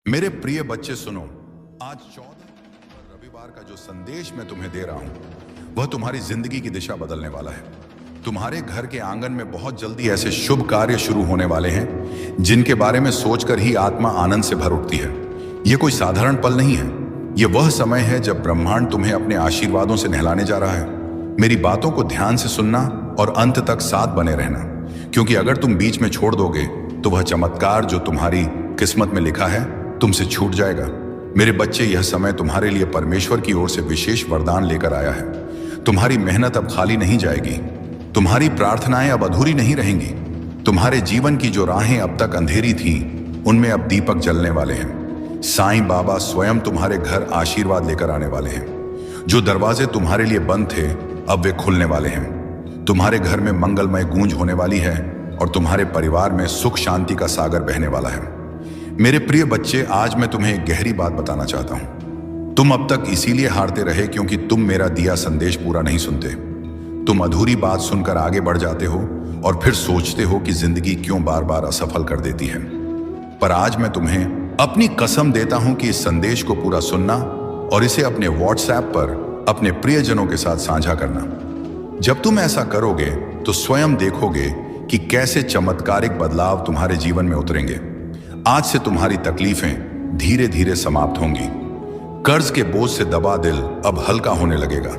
मेरे प्रिय बच्चे सुनो। आज 14 रविवार का जो संदेश मैं तुम्हें दे रहा हूं वह तुम्हारी जिंदगी की दिशा बदलने वाला है। तुम्हारे घर के आंगन में बहुत जल्दी ऐसे शुभ कार्य शुरू होने वाले हैं जिनके बारे में सोचकर ही आत्मा आनंद से भर उठती है। यह कोई साधारण पल नहीं है, यह वह समय है जब ब्रह्मांड तुम्हें अपने आशीर्वादों से नहलाने जा रहा है। मेरी बातों को ध्यान से सुनना और अंत तक साथ बने रहना, क्योंकि अगर तुम बीच में छोड़ दोगे तो वह चमत्कार जो तुम्हारी किस्मत में लिखा है तुमसे छूट जाएगा। मेरे बच्चे, यह समय तुम्हारे लिए परमेश्वर की ओर से विशेष वरदान लेकर आया है। तुम्हारी मेहनत अब खाली नहीं जाएगी, तुम्हारी प्रार्थनाएं अब अधूरी नहीं रहेंगी। तुम्हारे जीवन की जो राहें अब तक अंधेरी थी उनमें अब दीपक जलने वाले हैं। साईं बाबा स्वयं तुम्हारे घर आशीर्वाद लेकर आने वाले हैं। जो दरवाजे तुम्हारे लिए बंद थे अब वे खुलने वाले हैं। तुम्हारे घर में मंगलमय गूंज होने वाली है और तुम्हारे परिवार में सुख शांति का सागर बहने वाला है। मेरे प्रिय बच्चे, आज मैं तुम्हें एक गहरी बात बताना चाहता हूं। तुम अब तक इसीलिए हारते रहे क्योंकि तुम मेरा दिया संदेश पूरा नहीं सुनते। तुम अधूरी बात सुनकर आगे बढ़ जाते हो और फिर सोचते हो कि जिंदगी क्यों बार बार असफल कर देती है। पर आज मैं तुम्हें अपनी कसम देता हूं कि इस संदेश को पूरा सुनना और इसे अपने व्हाट्सएप पर अपने प्रियजनों के साथ साझा करना। जब तुम ऐसा करोगे तो स्वयं देखोगे कि कैसे चमत्कारिक बदलाव तुम्हारे जीवन में उतरेंगे। आज से तुम्हारी तकलीफें धीरे धीरे समाप्त होंगी। कर्ज के बोझ से दबा दिल अब हल्का होने लगेगा।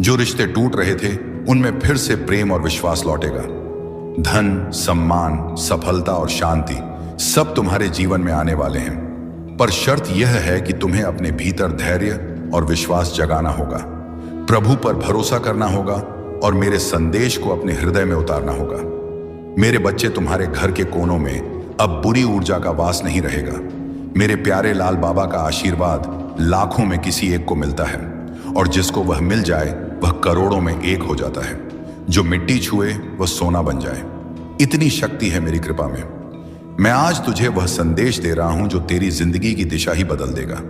जो रिश्ते टूट रहे थे उनमें फिर से प्रेम और विश्वास लौटेगा। धन, सम्मान, सफलता और शांति सब तुम्हारे जीवन में आने वाले हैं। पर शर्त यह है कि तुम्हें अपने भीतर धैर्य और विश्वास जगाना होगा, प्रभु पर भरोसा करना होगा और मेरे संदेश को अपने हृदय में उतारना होगा। मेरे बच्चे, तुम्हारे घर के कोनों में अब बुरी ऊर्जा का वास नहीं रहेगा। मेरे प्यारे लाल बाबा का आशीर्वाद लाखों में किसी एक को मिलता है और जिसको वह मिल जाए वह करोड़ों में एक हो जाता है। जो मिट्टी छुए वह सोना बन जाए, इतनी शक्ति है मेरी कृपा में। मैं आज तुझे वह संदेश दे रहा हूं जो तेरी जिंदगी की दिशा ही बदल देगा।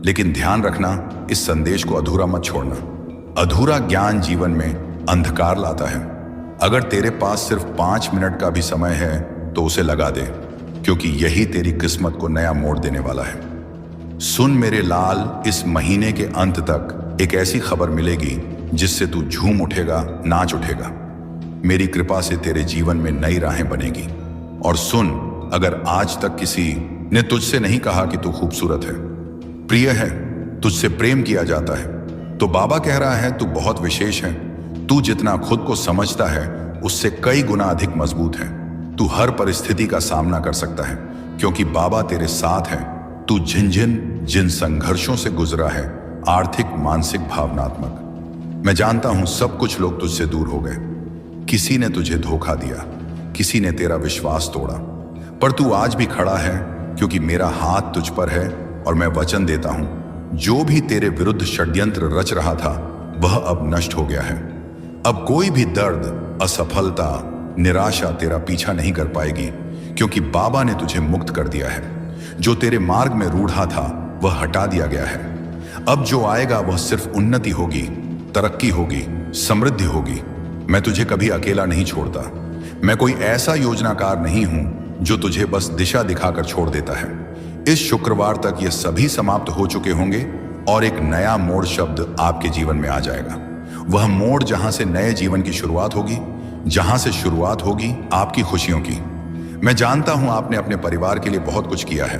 लेकिन ध्यान रखना, इस संदेश को अधूरा मत छोड़ना। अधूरा ज्ञान जीवन में अंधकार लाता है। अगर तेरे पास सिर्फ 5 मिनट का भी समय है तो उसे लगा दे, क्योंकि यही तेरी किस्मत को नया मोड़ देने वाला है। सुन मेरे लाल, इस महीने के अंत तक एक ऐसी खबर मिलेगी जिससे तू झूम उठेगा, नाच उठेगा। मेरी कृपा से तेरे जीवन में नई राहें बनेगी। और सुन, अगर आज तक किसी ने तुझसे नहीं कहा कि तू खूबसूरत है, प्रिय है, तुझसे प्रेम किया जाता है, तो बाबा कह रहा है तू बहुत विशेष है। तू जितना खुद को समझता है उससे कई गुना अधिक मजबूत है। तू हर परिस्थिति का सामना कर सकता है क्योंकि बाबा तेरे साथ है। तू जिन संघर्षों से गुजरा है, आर्थिक, मानसिक, भावनात्मक, मैं जानता हूं सब कुछ लोग तुझसे दूर हो गए। किसी ने तुझे धोखा दिया, किसी ने तेरा विश्वास तोड़ा, पर तू आज भी खड़ा है क्योंकि मेरा हाथ तुझ पर है और मैं वचन देता हूं, जो भी तेरे विरुद्ध षड्यंत्र रच रहा था वह अब नष्ट हो गया है। अब कोई भी दर्द, असफलता, निराशा तेरा पीछा नहीं कर पाएगी, क्योंकि बाबा ने तुझे मुक्त कर दिया है। जो तेरे मार्ग में रूढ़ा था वह हटा दिया गया है। अब जो आएगा वह सिर्फ उन्नति होगी, तरक्की होगी, समृद्धि होगी। मैं तुझे कभी अकेला नहीं छोड़ता। मैं कोई ऐसा योजनाकार नहीं हूं जो तुझे बस दिशा दिखाकर छोड़ देता है। इस शुक्रवार तक ये सभी समाप्त हो चुके होंगे और एक नया मोड़ शब्द आपके जीवन में आ जाएगा। वह मोड़ जहां से नए जीवन की शुरुआत होगी, जहां से शुरुआत होगी आपकी खुशियों की। मैं जानता हूं आपने अपने परिवार के लिए बहुत कुछ किया है,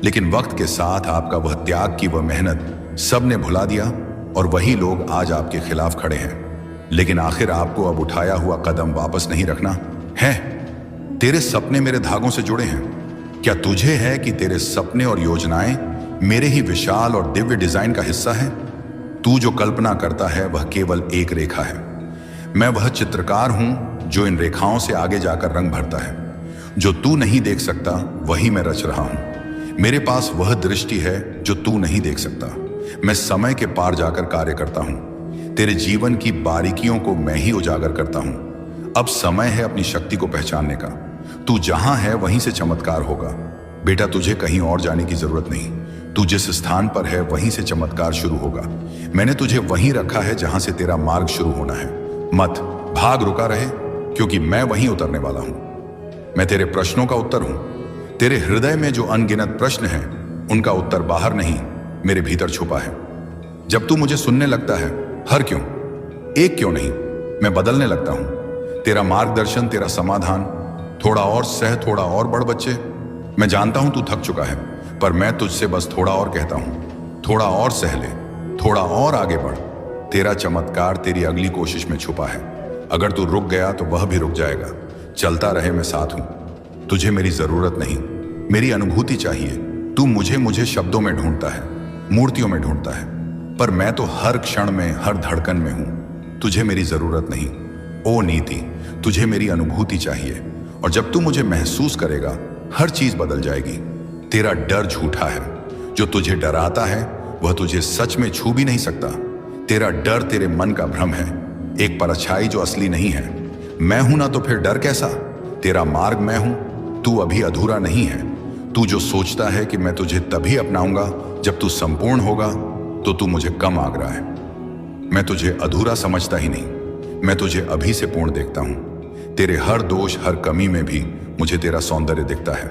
लेकिन वक्त के साथ आपका वह त्याग की वह मेहनत सबने भुला दिया और वही लोग आज आपके खिलाफ खड़े हैं। लेकिन आखिर आपको अब उठाया हुआ कदम वापस नहीं रखना है। तेरे सपने मेरे धागों से जुड़े हैं। क्या तुझे है कि तेरे सपने और योजनाएं मेरे ही विशाल और दिव्य डिजाइन का हिस्सा है? तू जो कल्पना करता है वह केवल एक रेखा है। मैं वह चित्रकार हूं जो इन रेखाओं से आगे जाकर रंग भरता है। जो तू नहीं देख सकता वही मैं रच रहा हूं। मेरे पास वह दृष्टि है जो तू नहीं देख सकता। मैं समय के पार जाकर कार्य करता हूं। तेरे जीवन की बारीकियों को मैं ही उजागर करता हूं। अब समय है अपनी शक्ति को पहचानने का। तू जहां है वहीं से चमत्कार होगा। बेटा, तुझे कहीं और जाने की जरूरत नहीं। तू जिस स्थान पर है वहीं से चमत्कार शुरू होगा। मैंने तुझे वहीं रखा है जहां से तेरा मार्ग शुरू होना है। मत भाग, रुका रहे, क्योंकि मैं वहीं उतरने वाला हूं। मैं तेरे प्रश्नों का उत्तर हूं। तेरे हृदय में जो अनगिनत प्रश्न हैं उनका उत्तर बाहर नहीं, मेरे भीतर छुपा है। जब तू मुझे सुनने लगता है, हर क्यों, एक क्यों नहीं, मैं बदलने लगता हूं। तेरा मार्गदर्शन, तेरा समाधान, थोड़ा और सह, थोड़ा और बढ़ बच्चे। मैं जानता हूं तू थक चुका है, पर मैं तुझसे बस थोड़ा और कहता हूं, थोड़ा और सह ले, थोड़ा और आगे बढ़। तेरा चमत्कार तेरी अगली कोशिश में छुपा है। अगर तू रुक गया तो वह भी रुक जाएगा। चलता रहे, मैं साथ हूं। तुझे मेरी जरूरत नहीं, मेरी अनुभूति चाहिए। तू मुझे शब्दों में ढूंढता है, मूर्तियों में ढूंढता है, पर मैं तो हर क्षण में, हर धड़कन में हूं। तुझे मेरी जरूरत नहीं ओ नीति, तुझे मेरी अनुभूति चाहिए। और जब तू मुझे महसूस करेगा, हर चीज बदल जाएगी। तेरा डर झूठा है, जो तुझे डराता है वह तुझे सच में छू भी नहीं सकता। तेरा डर तेरे मन का भ्रम है, एक परछाई जो असली नहीं है। मैं हूं ना तो फिर डर कैसा? तेरा मार्ग मैं हूं, तू अभी अधूरा नहीं है। तू जो सोचता है कि मैं तुझे तभी अपनाऊंगा जब तू संपूर्ण होगा, तो तू मुझे कम आग रहा है। मैं तुझे अधूरा समझता ही नहीं, मैं तुझे अभी से पूर्ण देखता हूं। तेरे हर दोष, हर कमी में भी मुझे तेरा सौंदर्य दिखता है।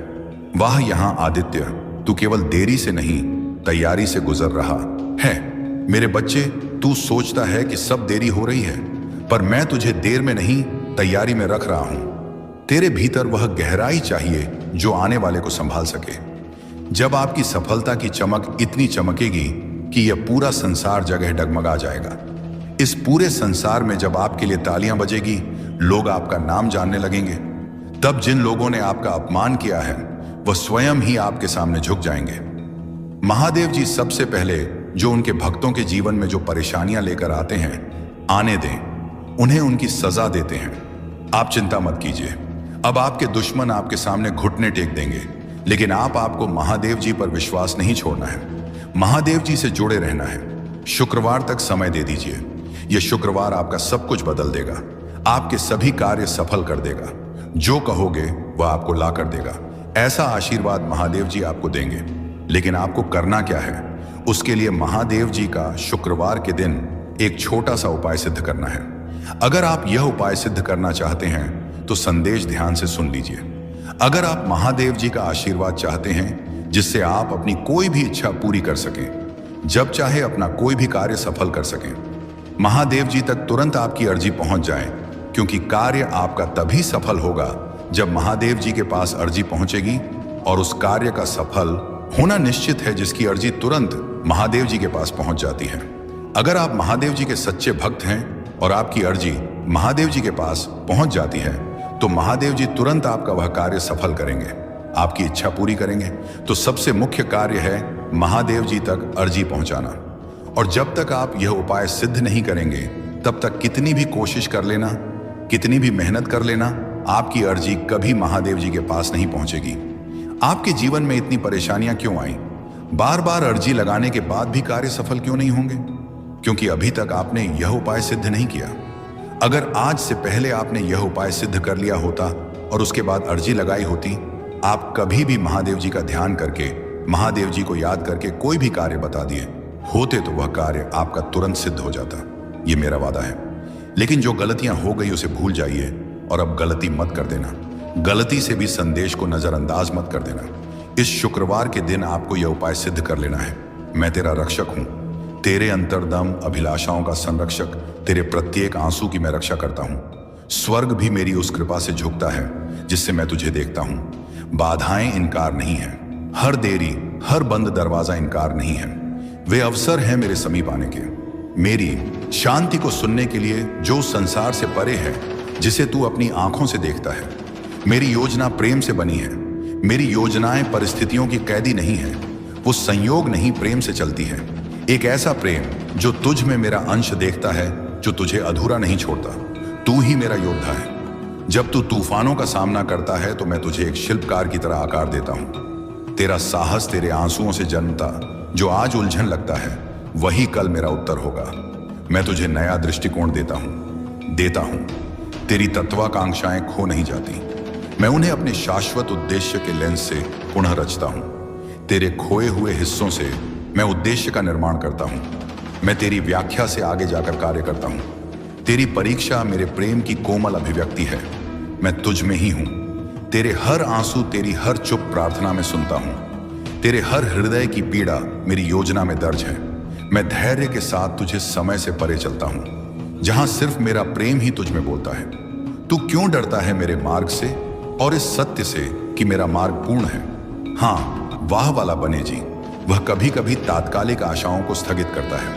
वाह यहां आदित्य, तू केवल देरी से नहीं, तैयारी से गुजर रहा है। मेरे बच्चे, तू सोचता है कि सब देरी हो रही है, पर मैं तुझे देर में नहीं, तैयारी में रख रहा हूं। तेरे भीतर वह गहराई चाहिए जो आने वाले को संभाल सके। जब आपकी सफलता की चमक इतनी चमकेगी कि यह पूरा संसार जगह डगमगा जाएगा। इस पूरे संसार में जब आपके लिए तालियां बजेगी, लोग आपका नाम जानने लगेंगे, तब जिन लोगों ने आपका अपमान किया है वह स्वयं ही आपके सामने झुक जाएंगे। महादेव जी सबसे पहले जो उनके भक्तों के जीवन में जो परेशानियां लेकर आते हैं, आने दें, उन्हें उनकी सजा देते हैं। आप चिंता मत कीजिए, अब आपके दुश्मन आपके सामने घुटने टेक देंगे, लेकिन आपको महादेव जी पर विश्वास नहीं छोड़ना है। महादेव जी से जुड़े रहना है। शुक्रवार तक समय दे दीजिए। यह शुक्रवार आपका सब कुछ बदल देगा, आपके सभी कार्य सफल कर देगा। जो कहोगे वह आपको ला कर देगा। ऐसा आशीर्वाद महादेव जी आपको देंगे। लेकिन आपको करना क्या है? उसके लिए महादेव जी का शुक्रवार के दिन एक छोटा सा उपाय सिद्ध करना है। अगर आप यह उपाय सिद्ध करना चाहते हैं तो संदेश ध्यान से सुन लीजिए। अगर आप महादेव जी का आशीर्वाद चाहते हैं जिससे आप अपनी कोई भी इच्छा पूरी कर सकें, जब चाहे अपना कोई भी कार्य सफल कर सकें, महादेव जी तक तुरंत आपकी अर्जी पहुंच जाए, क्योंकि कार्य आपका तभी सफल होगा जब महादेव जी के पास अर्जी पहुंचेगी। और उस कार्य का सफल होना निश्चित है जिसकी अर्जी तुरंत महादेव जी के पास पहुंच जाती है। अगर आप महादेव जी के सच्चे भक्त हैं और आपकी अर्जी महादेव जी के पास पहुंच जाती है, तो महादेव जी तुरंत आपका वह कार्य सफल करेंगे, आपकी इच्छा पूरी करेंगे। तो सबसे मुख्य कार्य है महादेव जी तक अर्जी पहुंचाना। और जब तक आप यह उपाय सिद्ध नहीं करेंगे, तब तक कितनी भी कोशिश कर लेना, कितनी भी मेहनत कर लेना, आपकी अर्जी कभी महादेव जी के पास नहीं पहुंचेगी। आपके जीवन में इतनी परेशानियां क्यों आई? बार बार अर्जी लगाने के बाद भी कार्य सफल क्यों नहीं होंगे? क्योंकि अभी तक आपने यह उपाय सिद्ध नहीं किया। अगर आज से पहले आपने यह उपाय सिद्ध कर लिया होता और उसके बाद अर्जी लगाई होती, आप कभी भी महादेव जी का ध्यान करके, महादेव जी को याद करके कोई भी कार्य बता दिए होते तो वह कार्य आपका तुरंत सिद्ध हो जाता। ये मेरा वादा है। लेकिन जो गलतियां हो गई उसे भूल जाइए और अब गलती मत कर देना। गलती से भी संदेश को नजरअंदाज मत कर देना। इस शुक्रवार के दिन आपको यह उपाय सिद्ध कर लेना है। मैं तेरा रक्षक हूं, तेरे अंतर्दम अभिलाषाओं का संरक्षक, तेरे प्रत्येक आंसू की मैं रक्षा करता हूं। स्वर्ग भी मेरी उस कृपा से झुकता है जिससे मैं तुझे देखता हूं। बाधाएं इनकार नहीं है, हर देरी, हर बंद दरवाजा इनकार नहीं है। वे अवसर हैं मेरे समीप आने के, मेरी शांति को सुनने के लिए जो संसार से परे है, जिसे तू अपनी आंखों से देखता है। मेरी योजना प्रेम से बनी है। मेरी योजनाएं परिस्थितियों की कैदी नहीं है, वो संयोग नहीं, प्रेम से चलती है। एक ऐसा प्रेम जो तुझ में मेरा अंश देखता है, जो तुझे अधूरा नहीं छोड़ता। तू ही मेरा योद्धा है। जब तू तूफानों का सामना करता है तो मैं तुझे एक शिल्पकार की तरह आकार देता हूं। तेरा साहस तेरे आंसुओं से जन्मता जो आज उलझन लगता है, वही कल मेरा उत्तर होगा। मैं तुझे नया दृष्टिकोण देता हूं। तेरी तत्वाकांक्षाएं खो नहीं जाती। मैं उन्हें अपने शाश्वत उद्देश्य के लेंस से पुनः रचता हूं। तेरे खोए हुए हिस्सों से मैं उद्देश्य का निर्माण करता हूं। मैं तेरी व्याख्या से आगे जाकर कार्य करता हूं। तेरी परीक्षा मेरे प्रेम की कोमल अभिव्यक्ति है। मैं तुझ में ही हूं। तेरे हर आंसू, तेरी हर चुप प्रार्थना में सुनता हूं। तेरे हर हृदय की पीड़ा मेरी योजना में दर्ज है। मैं धैर्य के साथ तुझे समय से परे चलता हूं, जहां सिर्फ मेरा प्रेम ही तुझ में बोलता है। तू क्यों डरता है मेरे मार्ग से और इस सत्य से कि मेरा मार्ग पूर्ण है? हाँ, वाह वाला बने जी, वह कभी कभी तात्कालिक आशाओं को स्थगित करता है,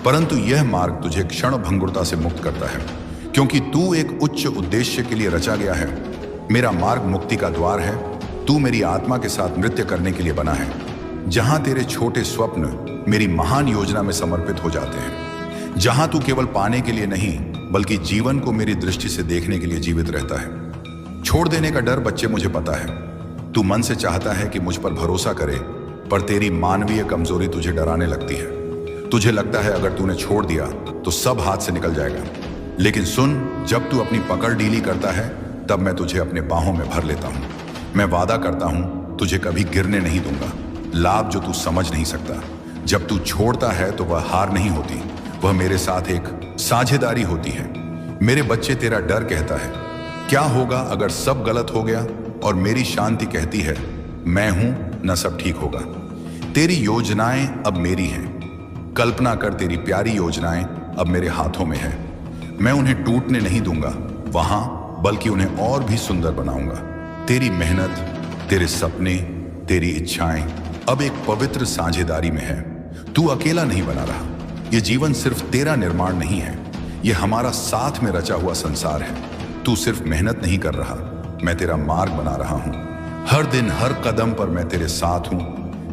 परंतु यह मार्ग तुझे क्षण भंगुरता से मुक्त करता है, क्योंकि तू एक उच्च उद्देश्य के लिए रचा गया है। मेरा मार्ग मुक्ति का द्वार है। तू मेरी आत्मा के साथ नृत्य करने के लिए बना है, जहां तेरे छोटे स्वप्न मेरी महान योजना में समर्पित हो जाते हैं, जहां तू केवल पाने के लिए नहीं बल्कि जीवन को मेरी दृष्टि से देखने के लिए जीवित रहता है। छोड़ देने का डर बच्चे मुझे पता है। तू मन से चाहता है कि मुझ पर भरोसा करे, पर तेरी मानवीय कमजोरी तुझे डराने लगती है। तुझे लगता है अगर तूने छोड़ दिया तो सब हाथ से निकल जाएगा। लेकिन सुन, जब तू अपनी पकड़ ढीली करता है तब मैं तुझे अपने बाहों में भर लेता हूं। मैं वादा करता हूं तुझे कभी गिरने नहीं दूंगा। लाभ जो तू समझ नहीं सकता। जब तू छोड़ता है तो वह हार नहीं होती, वह मेरे साथ एक साझेदारी होती है। मेरे बच्चे, तेरा डर कहता है क्या होगा अगर सब गलत हो गया, और मेरी शांति कहती है मैं हूं न, सब ठीक होगा। तेरी योजनाएं अब मेरी हैं। कल्पना कर, तेरी प्यारी योजनाएं अब मेरे हाथों में है। मैं उन्हें टूटने नहीं दूंगा वहां, बल्कि उन्हें और भी सुंदर बनाऊंगा। तेरी मेहनत, तेरे सपने, तेरी इच्छाएं अब एक पवित्र साझेदारी में है। तू अकेला नहीं बना रहा। यह जीवन सिर्फ तेरा निर्माण नहीं है, यह हमारा साथ में रचा हुआ संसार है। तू सिर्फ मेहनत नहीं कर रहा, मैं तेरा मार्ग बना रहा हूं। हर दिन हर कदम पर मैं तेरे साथ हूं,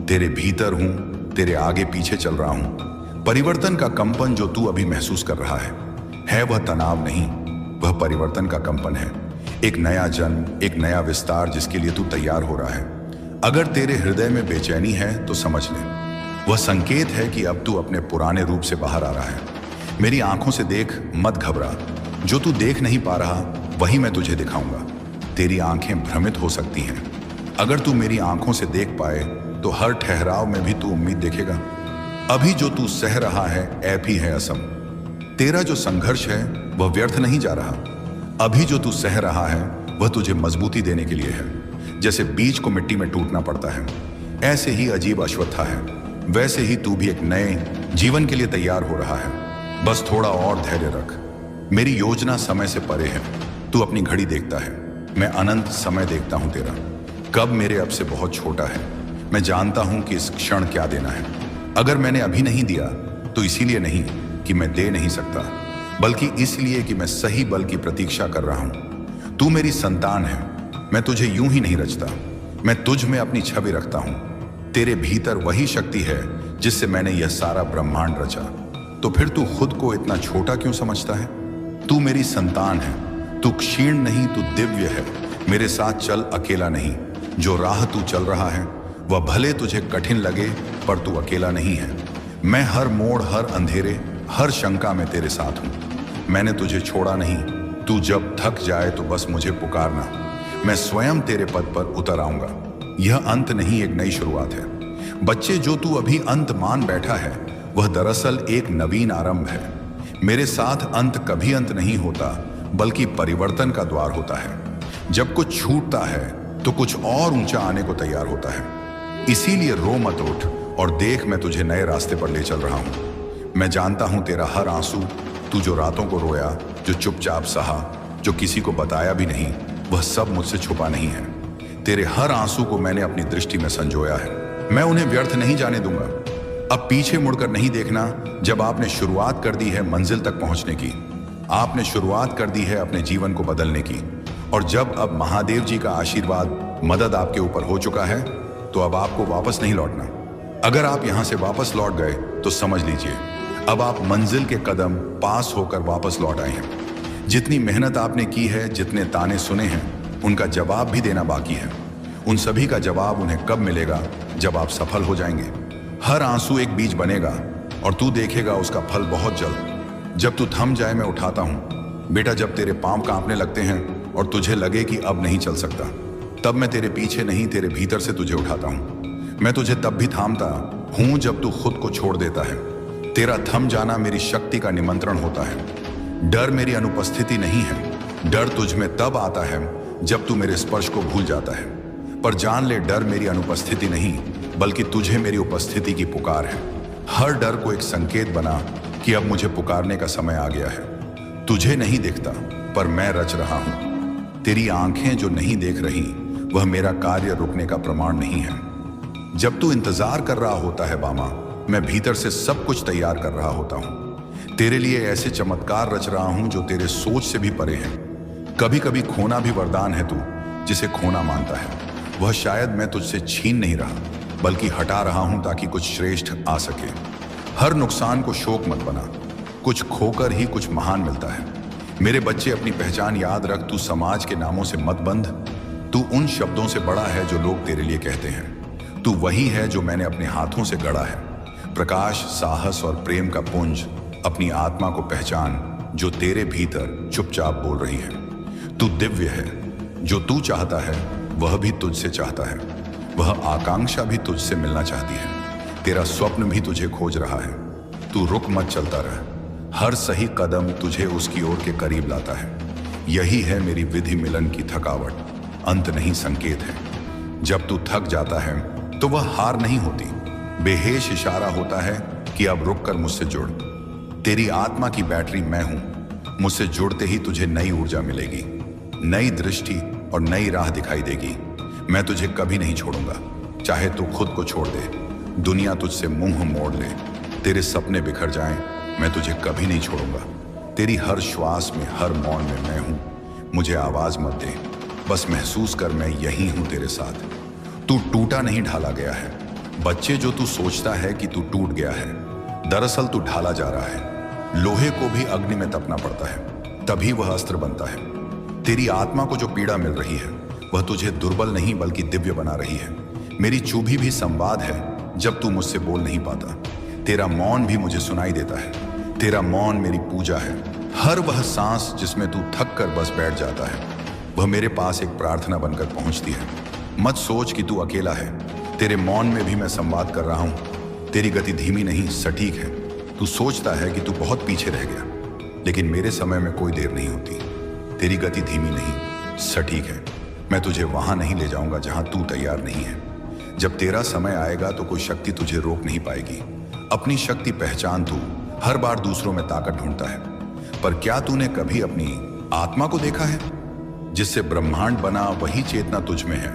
तेरे भीतर हूं, तेरे आगे पीछे चल रहा हूं। परिवर्तन का कंपन जो तू अभी महसूस कर रहा है वह तनाव नहीं, वह परिवर्तन का कंपन है। एक नया जन्म, एक नया विस्तार जिसके लिए तू तैयार हो रहा है। अगर तेरे हृदय में बेचैनी है तो समझ ले, वह संकेत है कि अब तू अपने पुराने रूप से बाहर आ रहा है। मेरी आंखों से देख, मत घबरा। जो तू देख नहीं पा रहा वही मैं तुझे दिखाऊंगा। तेरी आंखें भ्रमित हो सकती हैं। अगर तू मेरी आंखों से देख पाए तो हर ठहराव में भी तू उम्मीद देखेगा। अभी जो तू सह रहा है ऐप ही है असम। तेरा जो संघर्ष है वह व्यर्थ नहीं जा रहा। अभी जो तू सह रहा है वह तुझे मजबूती देने के लिए है। जैसे बीज को मिट्टी में टूटना पड़ता है, ऐसे ही अजीब अश्वत्था है, वैसे ही तू भी एक नए जीवन के लिए तैयार हो रहा है। बस थोड़ा और धैर्य रख। मेरी योजना समय से परे है। तू अपनी घड़ी देखता है, मैं अनंत समय देखता हूं तेरा। कब मेरे अब से बहुत छोटा है। मैं जानता हूं कि इस क्षण क्या देना है। अगर मैंने अभी नहीं दिया तो इसीलिए नहीं कि मैं दे नहीं सकता, बल्कि इसलिए कि मैं सही बल की प्रतीक्षा कर रहा हूं। तू मेरी संतान है। मैं तुझे यूं ही नहीं रचता, मैं तुझ में अपनी छवि रखता हूं। तेरे भीतर वही शक्ति है जिससे मैंने यह सारा ब्रह्मांड रचा। तो फिर तू खुद को इतना छोटा क्यों समझता है? तू मेरी संतान है। तू क्षीण नहीं, तू दिव्य है। मेरे साथ चल, अकेला नहीं। जो राह तू चल रहा है वह भले तुझे कठिन लगे, पर तू अकेला नहीं है। मैं हर मोड़, हर अंधेरे, हर शंका में तेरे साथ हूं। मैंने तुझे छोड़ा नहीं। तू जब थक जाए तो बस मुझे पुकारना, मैं स्वयं तेरे पद पर उतर आऊंगा। यह अंत नहीं, एक नई शुरुआत है। बच्चे, जो तू अभी अंत मान बैठा है वह दरअसल एक नवीन आरंभ है। मेरे साथ अंत कभी अंत नहीं होता, बल्कि परिवर्तन का द्वार होता है। जब कुछ छूटता है तो कुछ और ऊंचा आने को तैयार होता है। इसीलिए रो मत, उठ और देख, मैं तुझे नए रास्ते पर ले चल रहा हूं। मैं जानता हूं तेरा हर आंसू, तू जो रातों को रोया, जो चुपचाप सहा, जो किसी को बताया भी नहीं, वह सब मुझसे छुपा नहीं है। तेरे हर आंसू को मैंने अपनी दृष्टि में संजोया है। मैं उन्हें व्यर्थ नहीं जाने दूंगा। अब पीछे मुड़कर नहीं देखना। जब आपने शुरुआत कर दी है मंजिल तक पहुंचने की, आपने शुरुआत कर दी है अपने जीवन को बदलने की, और जब अब महादेव जी का आशीर्वाद, मदद आपके ऊपर हो चुका है, तो अब आपको वापस नहीं लौटना। अगर आप यहां से वापस लौट गए तो समझ लीजिए अब आप मंजिल के कदम पास होकर वापस लौट आए हैं। जितनी मेहनत आपने की है, जितने ताने सुने हैं, उनका जवाब भी देना बाकी है। उन सभी का जवाब उन्हें कब मिलेगा? जब आप सफल हो जाएंगे। हर आंसू एक बीज बनेगा और तू देखेगा उसका फल बहुत जल्द। जब तू थम जाए मैं उठाता हूं। बेटा, जब तेरे पांव कांपने लगते हैं और तुझे लगे कि अब नहीं चल सकता, तब मैं तेरे पीछे नहीं, तेरे भीतर से तुझे उठाता हूं। मैं तुझे तब भी थामता हूं जब तू खुद को छोड़ देता है। तेरा थम जाना मेरी शक्ति का निमंत्रण होता है। डर मेरी अनुपस्थिति नहीं है। डर तुझ में तब आता है जब तू मेरे स्पर्श को भूल जाता है। पर जान ले, डर मेरी अनुपस्थिति नहीं, बल्कि तुझे मेरी उपस्थिति की पुकार है। हर डर को एक संकेत बना कि अब मुझे पुकारने का समय आ गया है। तुझे नहीं दिखता, पर मैं रच रहा हूं। तेरी आंखें जो नहीं देख रही, वह मेरा कार्य रुकने का प्रमाण नहीं है। जब तू इंतजार कर रहा होता है बामा, मैं भीतर से सब कुछ तैयार कर रहा होता हूं। तेरे लिए ऐसे चमत्कार रच रहा हूं जो तेरे सोच से भी परे हैं। कभी कभी खोना भी वरदान है तू जिसे खोना मानता है। वह शायद मैं तुझसे छीन नहीं रहा, बल्कि हटा रहा हूं ताकि कुछ श्रेष्ठ आ सके। हर नुकसान को शोक मत बना, कुछ खोकर ही कुछ महान मिलता है। मेरे बच्चे, अपनी पहचान याद रख। तू समाज के नामों से मत बंध। तू उन शब्दों से बड़ा है जो लोग तेरे लिए कहते हैं। तू वही है जो मैंने अपने हाथों से गढ़ा है। प्रकाश, साहस और प्रेम का पुंज। अपनी आत्मा को पहचान जो तेरे भीतर चुपचाप बोल रही है। तू दिव्य है। जो तू चाहता है वह भी तुझसे चाहता है। वह आकांक्षा भी तुझसे मिलना चाहती है। तेरा स्वप्न भी तुझे खोज रहा है। तू रुक मत, चलता रह। हर सही कदम तुझे उसकी ओर के करीब लाता है। यही है मेरी विधि मिलन की थकावट, अंत नहीं संकेत है। जब तू थक जाता है तो वह हार नहीं होती, बेहेश इशारा होता है कि अब रुक कर मुझसे जुड़। तेरी आत्मा की बैटरी मैं हूं। मुझसे जुड़ते ही तुझे नई ऊर्जा मिलेगी, नई दृष्टि और नई राह दिखाई देगी। मैं तुझे कभी नहीं छोड़ूंगा, चाहे तू खुद को छोड़ दे, दुनिया तुझसे मुंह मोड़ ले, तेरे सपने बिखर जाएं, मैं तुझे कभी नहीं छोड़ूंगा। तेरी हर श्वास में, हर मौन में मैं हूं। मुझे आवाज मत दे, बस महसूस कर मैं यही हूं तेरे साथ। तू टूटा नहीं, ढाला गया है। बच्चे, जो तू सोचता है कि तू टूट गया है, दरअसल तू ढाला जा रहा है। लोहे को भी अग्नि में तपना पड़ता है, तभी वह अस्त्र बनता है। तेरी आत्मा को जो पीड़ा मिल रही है वह तुझे दुर्बल नहीं बल्कि दिव्य बना रही है। मेरी चुभी भी संवाद है जब तू मुझसे बोल नहीं पाता। तेरा मौन भी मुझे सुनाई देता है। तेरा मौन मेरी पूजा है। हर वह सांस जिसमें तू थक कर बस बैठ जाता है, वह मेरे पास एक प्रार्थना बनकर पहुंचती है। मत सोच कि तू अकेला है। तेरे मौन में भी मैं संवाद कर रहा हूं। तेरी गति धीमी नहीं, सटीक है। तू सोचता है कि तू बहुत पीछे रह गया, लेकिन मेरे समय में कोई देर नहीं होती। तेरी गति धीमी नहीं, सटीक है। मैं तुझे वहां नहीं ले जाऊंगा जहां तू तैयार नहीं है। जब तेरा समय आएगा तो कोई शक्ति तुझे रोक नहीं पाएगी। अपनी शक्ति पहचान। तू हर बार दूसरों में ताकत ढूंढता है, पर क्या तूने कभी अपनी आत्मा को देखा है? जिससे ब्रह्मांड बना वही चेतना तुझ में है।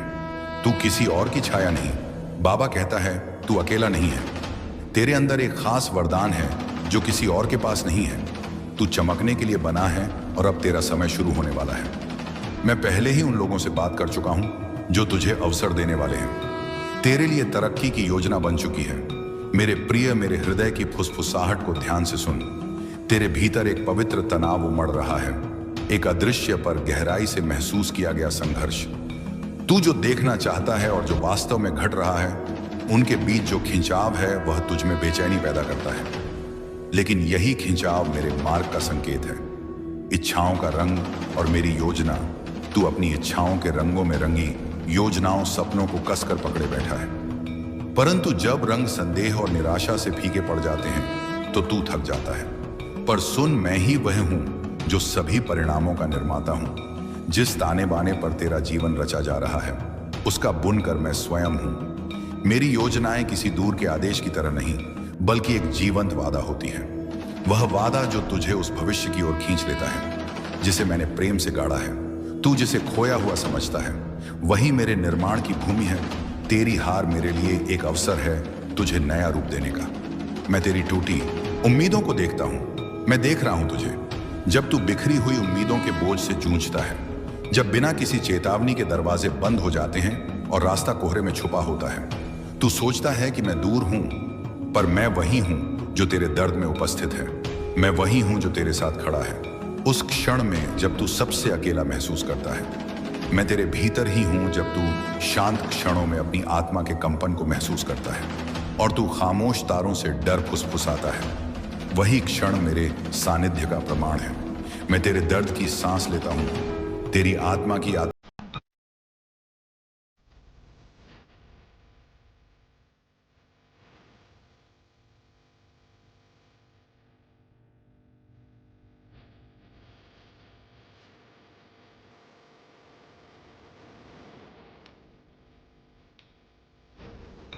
तू किसी और की छाया नहीं। बाबा कहता है तू अकेला नहीं है। तेरे अंदर एक खास वरदान है जो किसी और के पास नहीं है। तू चमकने के लिए बना है और अब तेरा समय शुरू होने वाला है। मैं पहले ही उन लोगों से बात कर चुका हूं जो तुझे अवसर देने वाले हैं। तेरे लिए तरक्की की योजना बन चुकी है। मेरे प्रिय, मेरे हृदय की फुसफुसाहट को ध्यान से सुन। तेरे भीतर एक पवित्र तनाव उमड़ रहा है, एक अदृश्य पर गहराई से महसूस किया गया संघर्ष। तू जो देखना चाहता है और जो वास्तव में घट रहा है, उनके बीच जो खिंचाव है वह तुझ में बेचैनी पैदा करता है। लेकिन यही खिंचाव मेरे मार्ग का संकेत है। इच्छाओं का रंग और मेरी योजना। तू अपनी इच्छाओं के रंगों में रंगी योजनाओं, सपनों को कसकर पकड़े बैठा है। परंतु जब रंग संदेह और निराशा से फीके पड़ जाते हैं तो तू थक जाता है। पर सुन, मैं ही वह हूं जो सभी परिणामों का निर्माता हूं। जिस ताने बाने पर तेरा जीवन रचा जा रहा है, उसका बुनकर मैं स्वयं हूं। मेरी योजनाएं किसी दूर के आदेश की तरह नहीं, बल्कि एक जीवंत वादा होती है। वह वादा जो तुझे उस भविष्य की ओर खींच लेता है जिसे मैंने प्रेम से गाढ़ा है। तू जिसे खोया हुआ समझता है, वही मेरे निर्माण की भूमि है। तेरी हार मेरे लिए एक अवसर है तुझे नया रूप देने का। मैं तेरी टूटी उम्मीदों को देखता हूं। मैं देख रहा हूं तुझे जब तू बिखरी हुई उम्मीदों के बोझ से जूझता है, जब बिना किसी चेतावनी के दरवाजे बंद हो जाते हैं और रास्ता कोहरे में छुपा होता है। तू सोचता है कि मैं दूर हूं, पर मैं वही हूं जो तेरे दर्द में उपस्थित है। मैं वही हूं जो तेरे साथ खड़ा है उस क्षण में जब तू सबसे अकेला महसूस करता है। मैं तेरे भीतर ही हूं जब तू शांत क्षणों में अपनी आत्मा के कंपन को महसूस करता है और तू खामोश तारों से डर फुसफुसाता है। वही क्षण मेरे सानिध्य का प्रमाण है। मैं तेरे दर्द की सांस लेता हूं, तेरी आत्मा की